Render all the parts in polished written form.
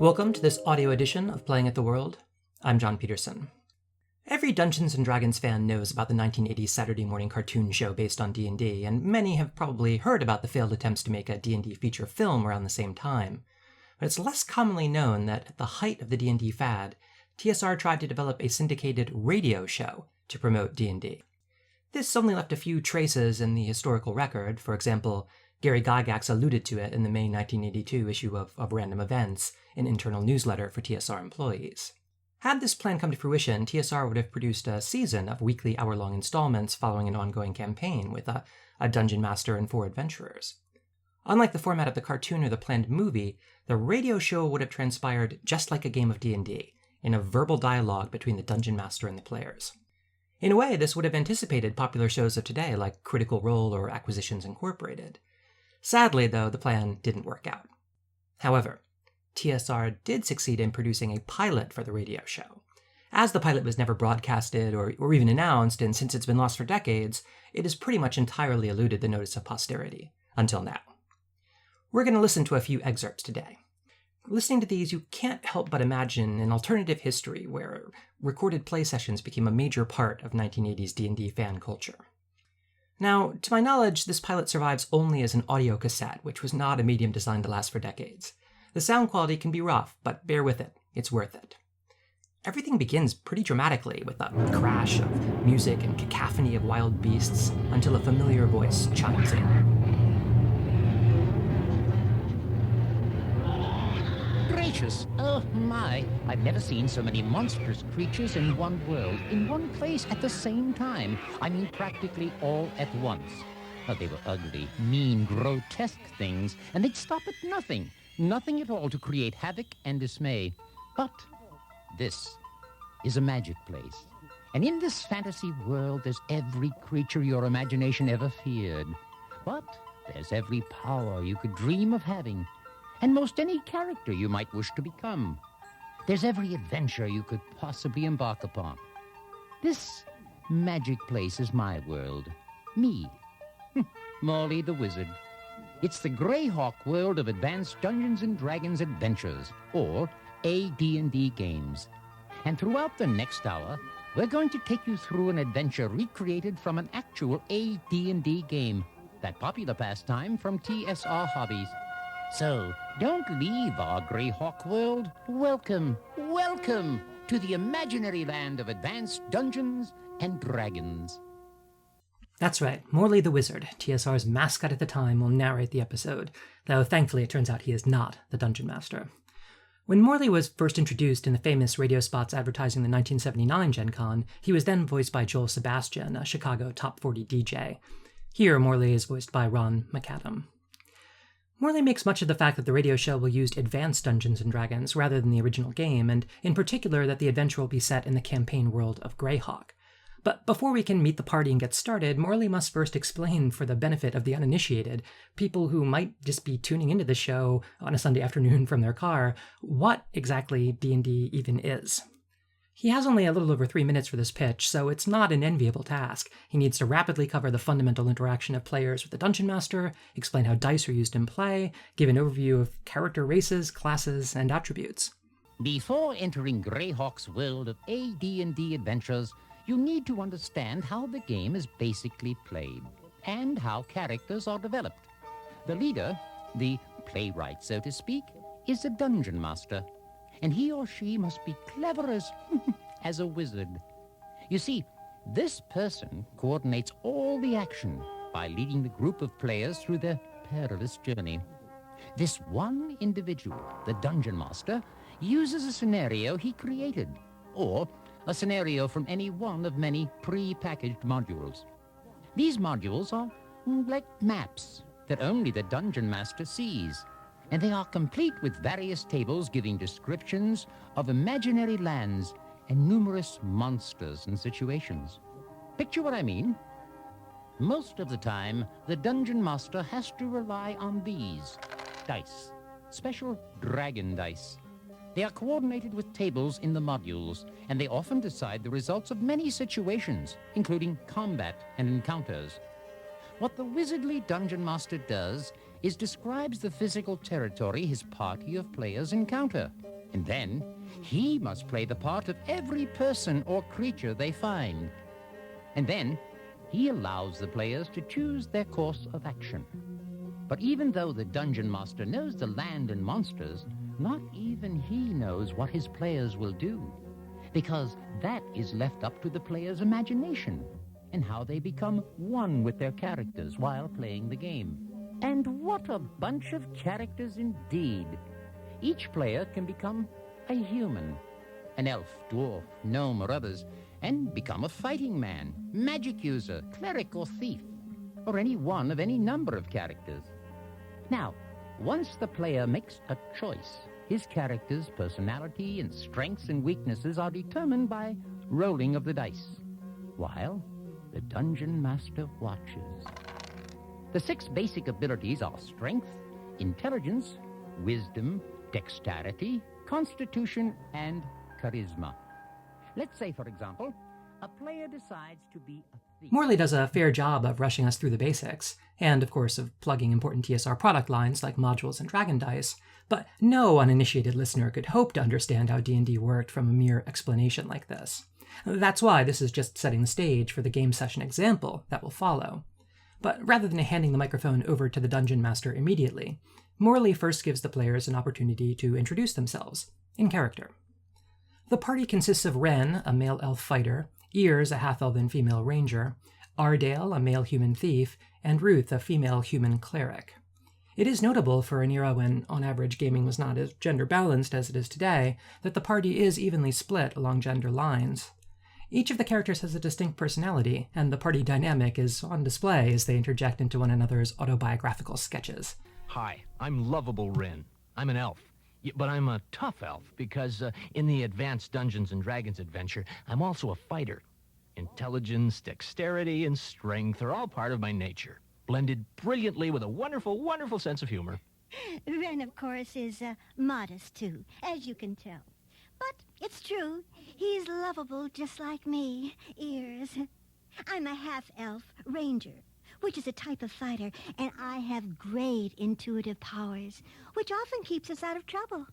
Welcome to this audio edition of Playing at the World. I'm Jon Peterson. Every Dungeons & Dragons fan knows about the 1980s Saturday morning cartoon show based on D&D, and many have probably heard about the failed attempts to make a D&D feature film around the same time. But it's less commonly known that at the height of the D&D fad, TSR tried to develop a syndicated radio show to promote D&D. This only left a few traces in the historical record. For example, Gary Gygax alluded to it in the May 1982 issue of Random Events, an internal newsletter for TSR employees. Had this plan come to fruition, TSR would have produced a season of weekly hour-long installments following an ongoing campaign with a dungeon master and 4 adventurers. Unlike the format of the cartoon or the planned movie, the radio show would have transpired just like a game of D&D, in a verbal dialogue between the dungeon master and the players. In a way, this would have anticipated popular shows of today like Critical Role or Acquisitions Incorporated. Sadly, though, the plan didn't work out. However, TSR did succeed in producing a pilot for the radio show. As the pilot was never broadcasted or even announced, and since it's been lost for decades, it has pretty much entirely eluded the notice of posterity, until now. We're going to listen to a few excerpts today. Listening to these, you can't help but imagine an alternative history where recorded play sessions became a major part of 1980s D&D fan culture. Now, to my knowledge, this pilot survives only as an audio cassette, which was not a medium designed to last for decades. The sound quality can be rough, but bear with it. It's worth it. Everything begins pretty dramatically with a crash of music and cacophony of wild beasts until a familiar voice chimes in. Gracious! Oh my! I've never seen so many monstrous creatures in one world, in one place at the same time. I mean practically all at once. Oh, they were ugly, mean, grotesque things, and they'd stop at nothing. Nothing at all to create havoc and dismay. But this is a magic place. And in this fantasy world, there's every creature your imagination ever feared. But there's every power you could dream of having, and most any character you might wish to become. There's every adventure you could possibly embark upon. This magic place is my world. Me. Morley the Wizard. It's the Greyhawk world of Advanced Dungeons & Dragons Adventures, or AD&D games. And throughout the next hour, we're going to take you through an adventure recreated from an actual AD&D game, that popular pastime from TSR Hobbies. So, don't leave our Greyhawk world. Welcome, welcome to the imaginary land of Advanced Dungeons and Dragons. That's right, Morley the Wizard, TSR's mascot at the time, will narrate the episode, though thankfully it turns out he is not the Dungeon Master. When Morley was first introduced in the famous radio spots advertising the 1979 Gen Con, he was then voiced by Joel Sebastian, a Chicago Top 40 DJ. Here, Morley is voiced by Ron McAdam. Morley makes much of the fact that the radio show will use advanced Dungeons & Dragons rather than the original game, and in particular that the adventure will be set in the campaign world of Greyhawk. But before we can meet the party and get started, Morley must first explain, for the benefit of the uninitiated, people who might just be tuning into the show on a Sunday afternoon from their car, what exactly D&D even is. He has only a little over 3 minutes for this pitch, so it's not an enviable task. He needs to rapidly cover the fundamental interaction of players with the Dungeon Master, explain how dice are used in play, give an overview of character races, classes, and attributes. Before entering Greyhawk's world of AD&D adventures, you need to understand how the game is basically played, and how characters are developed. The leader, the playwright, so to speak, is a Dungeon Master, and he or she must be clever as a wizard. You see, this person coordinates all the action by leading the group of players through their perilous journey. This one individual, the Dungeon Master, uses a scenario he created, or a scenario from any one of many pre-packaged modules. These modules are like maps that only the Dungeon Master sees, and they are complete with various tables giving descriptions of imaginary lands and numerous monsters and situations. Picture what I mean? Most of the time, the Dungeon Master has to rely on these dice, special dragon dice. They are coordinated with tables in the modules, and they often decide the results of many situations, including combat and encounters. What the wizardly Dungeon Master does is describes the physical territory his party of players encounter. And then he must play the part of every person or creature they find. And then he allows the players to choose their course of action. But even though the Dungeon Master knows the land and monsters, not even he knows what his players will do, because that is left up to the player's imagination and how they become one with their characters while playing the game. And what a bunch of characters indeed! Each player can become a human, an elf, dwarf, gnome, or others, and become a fighting man, magic user, cleric, or thief, or any one of any number of characters. Now, once the player makes a choice, his character's personality and strengths and weaknesses are determined by rolling of the dice, while the Dungeon Master watches. The 6 basic abilities are strength, intelligence, wisdom, dexterity, constitution, and charisma. Let's say, for example, a player decides to be a thief. Morley does a fair job of rushing us through the basics, and of course of plugging important TSR product lines like modules and Dragon Dice, but no uninitiated listener could hope to understand how D&D worked from a mere explanation like this. That's why this is just setting the stage for the game session example that will follow. But rather than handing the microphone over to the Dungeon Master immediately, Morley first gives the players an opportunity to introduce themselves, in character. The party consists of Ren, a male elf fighter, Ears, a half-elven female ranger, Ardale, a male human thief, and Ruth, a female human cleric. It is notable for an era when, on average, gaming was not as gender-balanced as it is today, that the party is evenly split along gender lines. Each of the characters has a distinct personality, and the party dynamic is on display as they interject into one another's autobiographical sketches. Hi, I'm Lovable Rin. I'm an elf. But I'm a tough elf because in the Advanced Dungeons & Dragons adventure, I'm also a fighter. Intelligence, dexterity, and strength are all part of my nature, blended brilliantly with a wonderful, wonderful sense of humor. Ren, of course, is modest, too, as you can tell. But it's true. He's lovable just like me, Ears. I'm a half-elf ranger, which is a type of fighter, and I have great intuitive powers, which often keeps us out of trouble.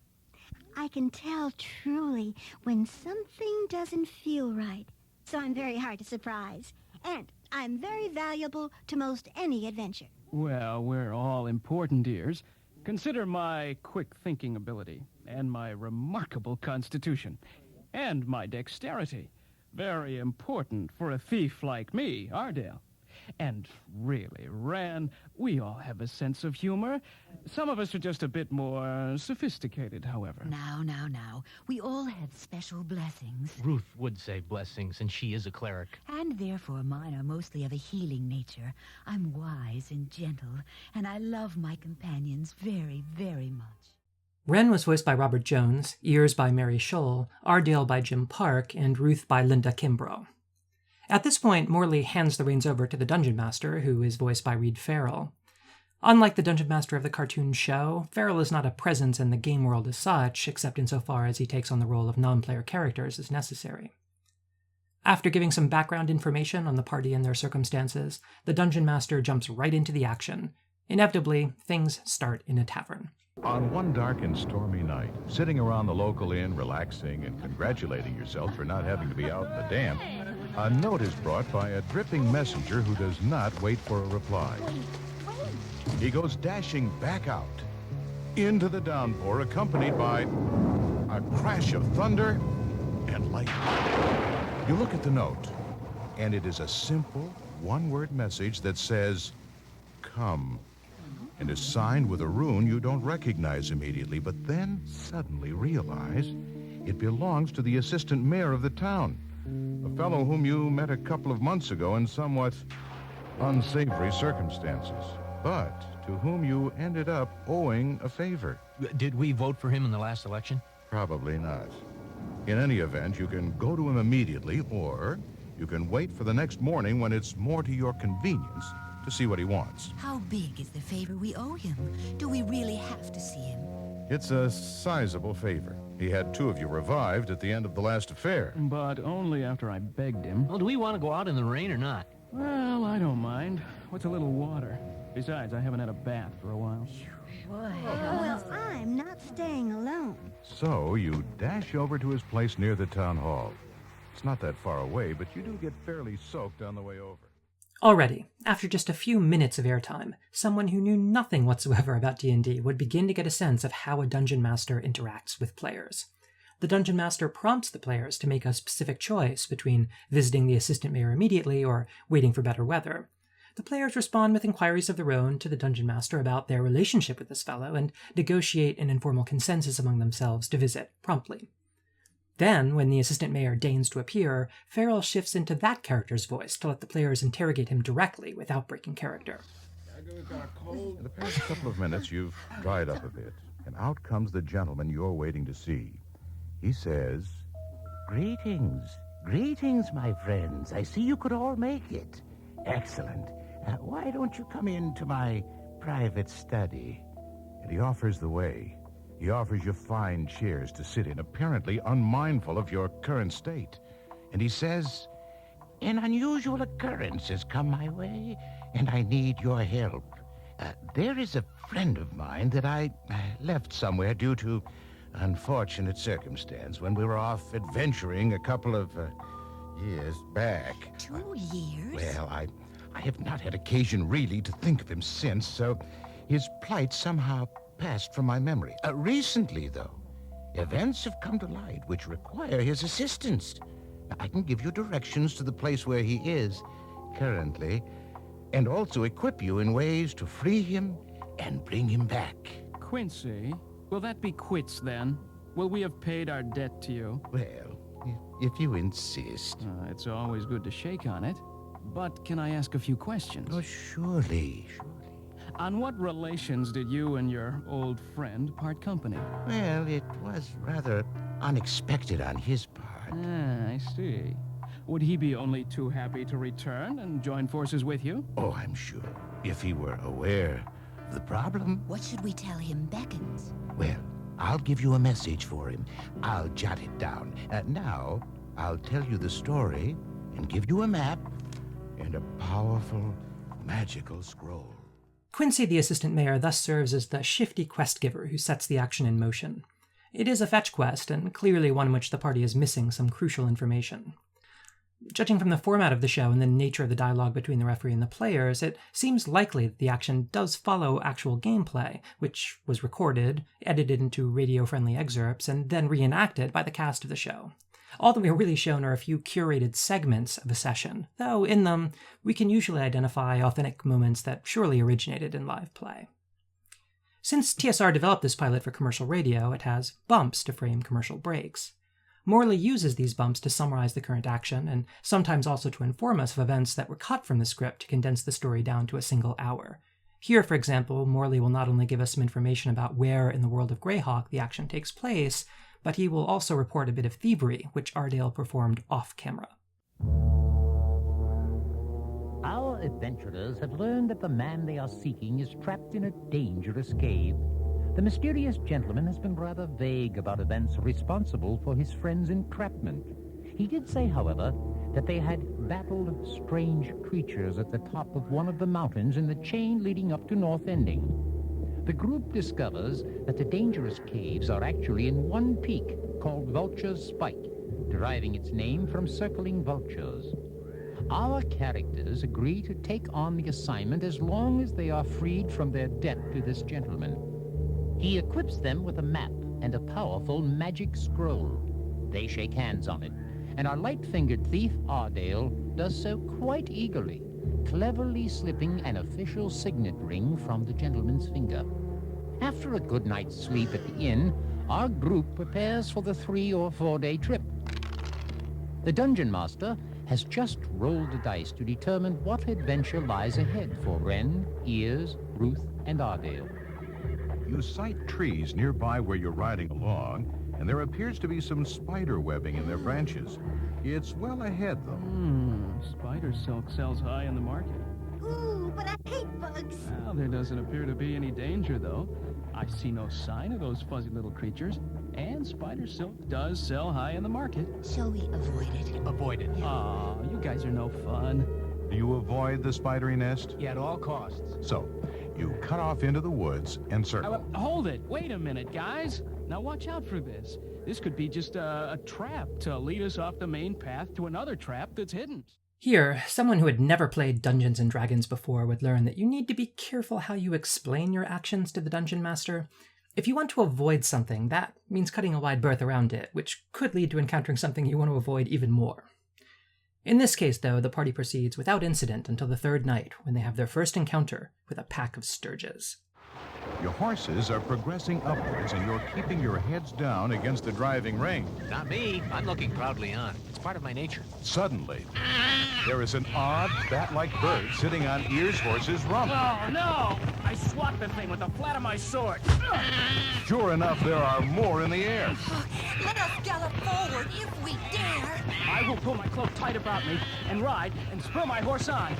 I can tell truly when something doesn't feel right, so I'm very hard to surprise, and I'm very valuable to most any adventure. Well, we're all important, Ears. Consider my quick-thinking ability, and my remarkable constitution, and my dexterity. Very important for a thief like me, Ardale. And really, Ran, we all have a sense of humor. Some of us are just a bit more sophisticated, however. Now. We all have special blessings. Ruth would say blessings, and she is a cleric. And therefore mine are mostly of a healing nature. I'm wise and gentle, and I love my companions very, very much. Ren was voiced by Robert Jones, Ears by Mary Scholl, Ardale by Jim Park, and Ruth by Linda Kimbrough. At this point, Morley hands the reins over to the Dungeon Master, who is voiced by Reed Farrell. Unlike the Dungeon Master of the cartoon show, Farrell is not a presence in the game world as such, except insofar as he takes on the role of non-player characters as necessary. After giving some background information on the party and their circumstances, the Dungeon Master jumps right into the action. Inevitably, things start in a tavern. On one dark and stormy night, sitting around the local inn, relaxing and congratulating yourself for not having to be out in the damp, a note is brought by a dripping messenger who does not wait for a reply. He goes dashing back out into the downpour, accompanied by a crash of thunder and lightning. You look at the note, and it is a simple, one-word message that says, "Come," and is signed with a rune you don't recognize immediately, but then suddenly realize it belongs to the assistant mayor of the town, a fellow whom you met a couple of months ago in somewhat unsavory circumstances, but to whom you ended up owing a favor. Did we vote for him in the last election? Probably not. In any event, you can go to him immediately, or you can wait for the next morning when it's more to your convenience to see what he wants. How big is the favor we owe him? Do we really have to see him? It's a sizable favor. He had 2 of you revived at the end of the last affair. But only after I begged him. Well, do we want to go out in the rain or not? Well, I don't mind. What's a little water? Besides, I haven't had a bath for a while. Well, I'm not staying alone. So you dash over to his place near the town hall. It's not that far away, but you do get fairly soaked on the way over. Already, after just a few minutes of airtime, someone who knew nothing whatsoever about D&D would begin to get a sense of how a dungeon master interacts with players. The dungeon master prompts the players to make a specific choice between visiting the assistant mayor immediately or waiting for better weather. The players respond with inquiries of their own to the dungeon master about their relationship with this fellow and negotiate an informal consensus among themselves to visit promptly. Then, when the assistant mayor deigns to appear, Farrell shifts into that character's voice to let the players interrogate him directly without breaking character. In the past couple of minutes, you've dried up a bit, and out comes the gentleman you're waiting to see. He says, Greetings. Greetings, my friends. I see you could all make it. Excellent. Why don't you come into my private study? and he offers the way. He offers you fine chairs to sit in, apparently unmindful of your current state. And he says, An unusual occurrence has come my way, and I need your help. There is a friend of mine that I left somewhere due to unfortunate circumstance when we were off adventuring a couple of years back. 2 years? Well, I have not had occasion really to think of him since, so his plight somehow passed from my memory. Recently, though, events have come to light which require his assistance. I can give you directions to the place where he is currently, and also equip you in ways to free him and bring him back. Quincy, will that be quits then? Will we have paid our debt to you? Well, if you insist. It's always good to shake on it. But can I ask a few questions? Oh, surely. On what relations did you and your old friend part company? Well, it was rather unexpected on his part. I see. Would he be only too happy to return and join forces with you? Oh, I'm sure. If he were aware of the problem. What should we tell him beckons? Well, I'll give you a message for him. I'll jot it down. Now, I'll tell you the story and give you a map and a powerful, magical scroll. Quincy, the assistant mayor, thus serves as the shifty quest giver who sets the action in motion. It is a fetch quest, and clearly one in which the party is missing some crucial information. Judging from the format of the show and the nature of the dialogue between the referee and the players, it seems likely that the action does follow actual gameplay, which was recorded, edited into radio-friendly excerpts, and then reenacted by the cast of the show. All that we are really shown are a few curated segments of a session, though in them we can usually identify authentic moments that surely originated in live play. Since TSR developed this pilot for commercial radio, it has bumps to frame commercial breaks. Morley uses these bumps to summarize the current action, and sometimes also to inform us of events that were cut from the script to condense the story down to a single hour. Here, for example, Morley will not only give us some information about where in the world of Greyhawk the action takes place, but he will also report a bit of thievery, which Ardale performed off-camera. Our adventurers have learned that the man they are seeking is trapped in a dangerous cave. The mysterious gentleman has been rather vague about events responsible for his friend's entrapment. He did say, however, that they had battled strange creatures at the top of one of the mountains in the chain leading up to North Ending. The group discovers that the dangerous caves are actually in one peak called Vulture's Spike, deriving its name from circling vultures. Our characters agree to take on the assignment as long as they are freed from their debt to this gentleman. He equips them with a map and a powerful magic scroll. They shake hands on it, and our light-fingered thief, Ardale, does so quite eagerly, cleverly slipping an official signet ring from the gentleman's finger. After a good night's sleep at the inn, our group prepares for the 3 or 4 day trip. The dungeon master has just rolled the dice to determine what adventure lies ahead for Wren, Ears, Ruth, and Ardale. You sight trees nearby where you're riding along, and there appears to be some spider webbing in their branches. It's well ahead, though. Spider silk sells high in the market. Ooh, but I hate bugs. Well, there doesn't appear to be any danger, though. I see no sign of those fuzzy little creatures, and spider silk does sell high in the market. Shall we avoid it? Avoid it. Aw, you guys are no fun. Do you avoid the spidery nest? Yeah, at all costs. So, you cut off into the woods and circle. Hold it. Wait a minute, guys. Now watch out for this. This could be just a trap to lead us off the main path to another trap that's hidden. Here, someone who had never played Dungeons & Dragons before would learn that you need to be careful how you explain your actions to the Dungeon Master. If you want to avoid something, that means cutting a wide berth around it, which could lead to encountering something you want to avoid even more. In this case, though, the party proceeds without incident until the third night, when they have their first encounter with a pack of sturges. Your horses are progressing upwards, and you're keeping your heads down against the driving rain. Not me. I'm looking proudly on. It's part of my nature. Suddenly, there is an odd, bat-like bird sitting on Ear's horse's rump. Oh, no! I swapped the thing with the flat of my sword. Sure enough, there are more in the air. Let us gallop forward if we dare. I will pull my cloak tight about me and ride and spur my horse on.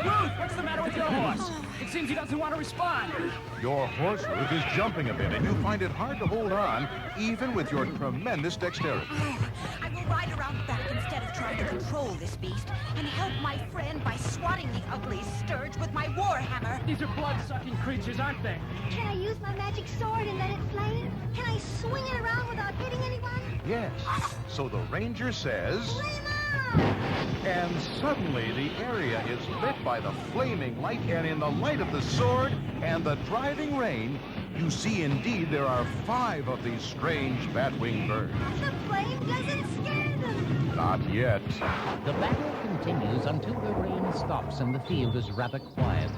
Ruth, what's the matter with your horse? It seems he doesn't want to respond. Your horse, Ruth, is jumping a bit, and you find it hard to hold on, even with your tremendous dexterity. I will ride around back instead of trying to control this beast and help my friend by swatting the ugly scourge with my warhammer. These are blood-sucking creatures, aren't they? Can I use my magic sword and let it flame? Can I swing it around without hitting anyone? Yes. So the ranger says... Flame on! And suddenly the area is lit by the flaming light, and in the light of the sword and the driving rain, you see indeed there are 5 of these strange bat-winged birds. The flame doesn't scare them. Not yet. The battle continues until the rain stops and the field is rather quiet.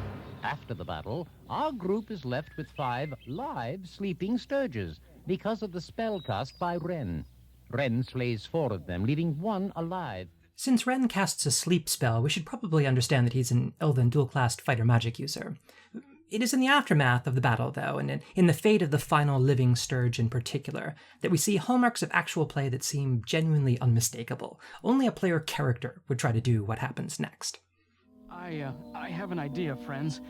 After the battle, our group is left with 5 live sleeping sturges because of the spell cast by Ren. Ren slays 4 of them, leaving 1 alive. Since Ren casts a sleep spell, we should probably understand that he's an elven dual-classed fighter magic user. It is in the aftermath of the battle, though, and in the fate of the final living sturge in particular, that we see hallmarks of actual play that seem genuinely unmistakable. Only a player character would try to do what happens next. I have an idea, friends.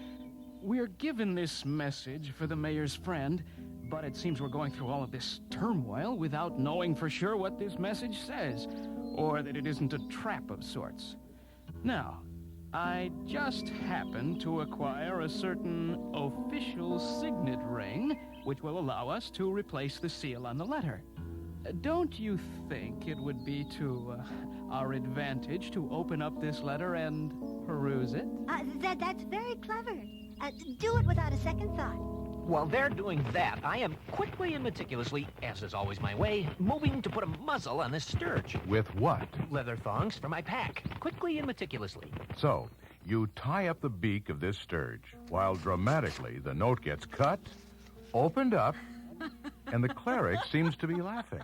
We're given this message for the mayor's friend, but it seems we're going through all of this turmoil without knowing for sure what this message says, or that it isn't a trap of sorts. Now, I just happened to acquire a certain official signet ring, which will allow us to replace the seal on the letter. Don't you think it would be to our advantage to open up this letter and peruse it? That's very clever. Do it without a second thought. While they're doing that, I am quickly and meticulously, as is always my way, moving to put a muzzle on this sturge. With what? Leather thongs for my pack, quickly and meticulously. So, you tie up the beak of this sturge, while dramatically the note gets cut, opened up, and the cleric seems to be laughing.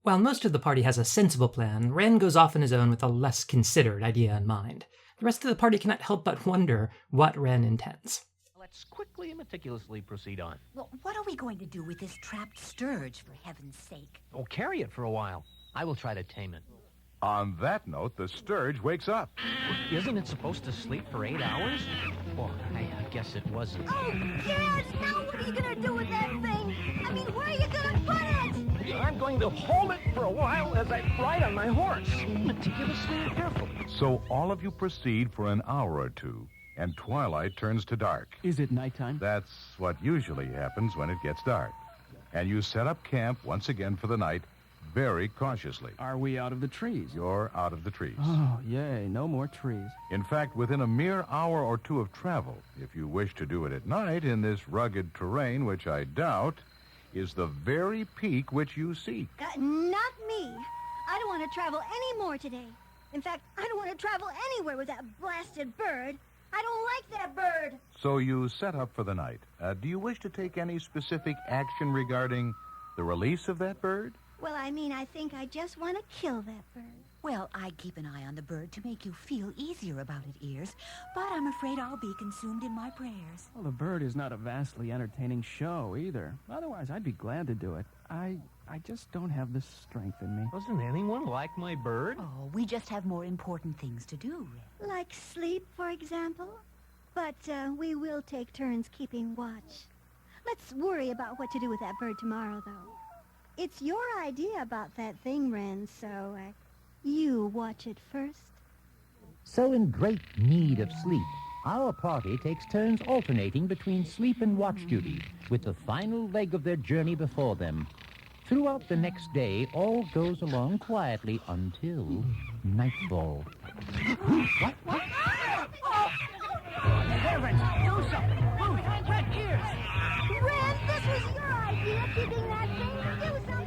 While most of the party has a sensible plan, Ren goes off on his own with a less considered idea in mind. The rest of the party cannot help but wonder what Ren intends. Let's quickly and meticulously proceed on. Well, what are we going to do with this trapped scourge, for heaven's sake? Oh, carry it for a while. I will try to tame it. On that note, the sturge wakes up. Isn't it supposed to sleep for 8 hours? Well, I guess it wasn't. Oh, yes! Now what are you going to do with that thing? I mean, where are you going to put it? I'm going to hold it for a while as I ride on my horse, meticulously and carefully. So all of you proceed for an hour or two, and twilight turns to dark. Is it nighttime? That's what usually happens when it gets dark. And you set up camp once again for the night, very cautiously. Are we out of the trees? You're out of the trees. Oh, yay, no more trees. In fact, within a mere hour or two of travel, if you wish to do it at night in this rugged terrain, which I doubt, is the very peak which you seek. Not me. I don't want to travel any more today. In fact, I don't want to travel anywhere with that blasted bird. I don't like that bird. So you set up for the night. Do you wish to take any specific action regarding the release of that bird? Well, I mean, I think I just want to kill that bird. Well, I'd keep an eye on the bird to make you feel easier about it, Ears, but I'm afraid I'll be consumed in my prayers. Well, the bird is not a vastly entertaining show, either. Otherwise, I'd be glad to do it. I just don't have the strength in me. Doesn't anyone like my bird? Oh, we just have more important things to do, Red. Like sleep, for example. But we will take turns keeping watch. Let's worry about what to do with that bird tomorrow, though. It's your idea about that thing, Ren, so you watch it first. So in great need of sleep, our party takes turns alternating between sleep and watch duty, with the final leg of their journey before them. Throughout the next day, all goes along quietly until nightfall. What? Heavens, do something! Move! Red ears! Ren, this was your idea, keeping that thing. Do something!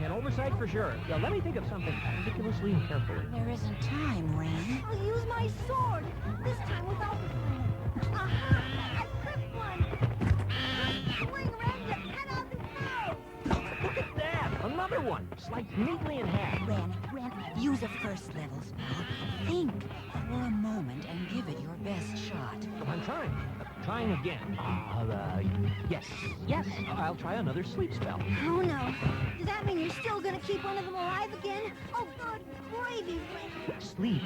An oversight for sure. Yeah, let me think of something ridiculously careful. There isn't time, Ren. I'll use my sword. This time without the flame. Aha! I clipped one! Swing, Ren, you cannot fail! Look at that! Another one! Sliced neatly in half. Ren, use a first level spell. Think for a moment and give it your best shot. I'm trying. Trying again. Yes. I'll try another sleep spell. Oh, no. Does that mean you're still gonna keep one of them alive again? Oh, good gravy, Ren. Sleep.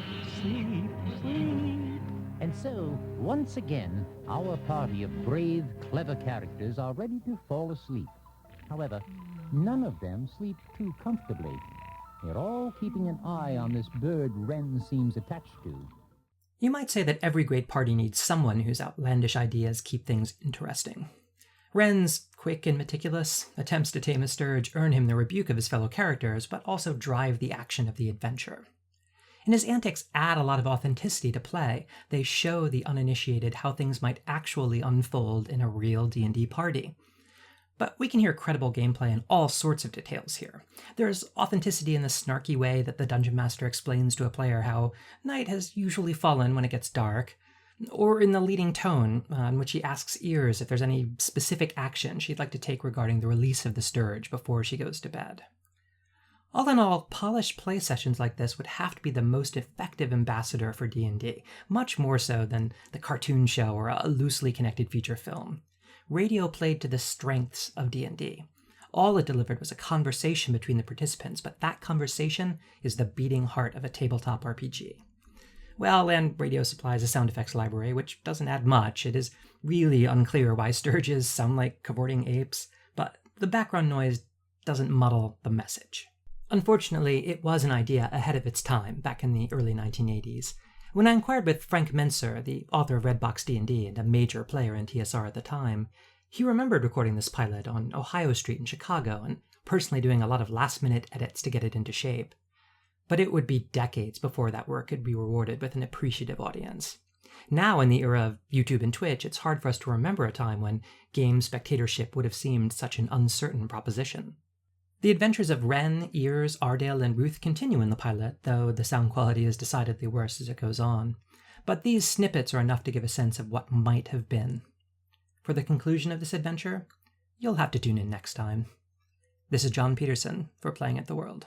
And so, once again, our party of brave, clever characters are ready to fall asleep. However, none of them sleep too comfortably. They're all keeping an eye on this bird Ren seems attached to. You might say that every great party needs someone whose outlandish ideas keep things interesting. Ren's quick and meticulous attempts to tame a sturge earn him the rebuke of his fellow characters, but also drive the action of the adventure. And his antics add a lot of authenticity to play. They show the uninitiated how things might actually unfold in a real D&D party. But we can hear credible gameplay in all sorts of details here. There's authenticity in the snarky way that the Dungeon Master explains to a player how night has usually fallen when it gets dark, or in the leading tone in which he asks Ears if there's any specific action she'd like to take regarding the release of the Sturge before she goes to bed. All in all, polished play sessions like this would have to be the most effective ambassador for D&D, much more so than the cartoon show or a loosely connected feature film. Radio played to the strengths of D&D. All it delivered was a conversation between the participants, but that conversation is the beating heart of a tabletop RPG. Well, and radio supplies a sound effects library, which doesn't add much. It is really unclear why sturges sound like cavorting apes, but the background noise doesn't muddle the message. Unfortunately, it was an idea ahead of its time, back in the early 1980s. When I inquired with Frank Menser, the author of Redbox D&D and a major player in TSR at the time, he remembered recording this pilot on Ohio Street in Chicago and personally doing a lot of last-minute edits to get it into shape. But it would be decades before that work could be rewarded with an appreciative audience. Now, in the era of YouTube and Twitch, it's hard for us to remember a time when game spectatorship would have seemed such an uncertain proposition. The adventures of Ren, Ears, Ardale, and Ruth continue in the pilot, though the sound quality is decidedly worse as it goes on. But these snippets are enough to give a sense of what might have been. For the conclusion of this adventure, you'll have to tune in next time. This is Jon Peterson for Playing at the World.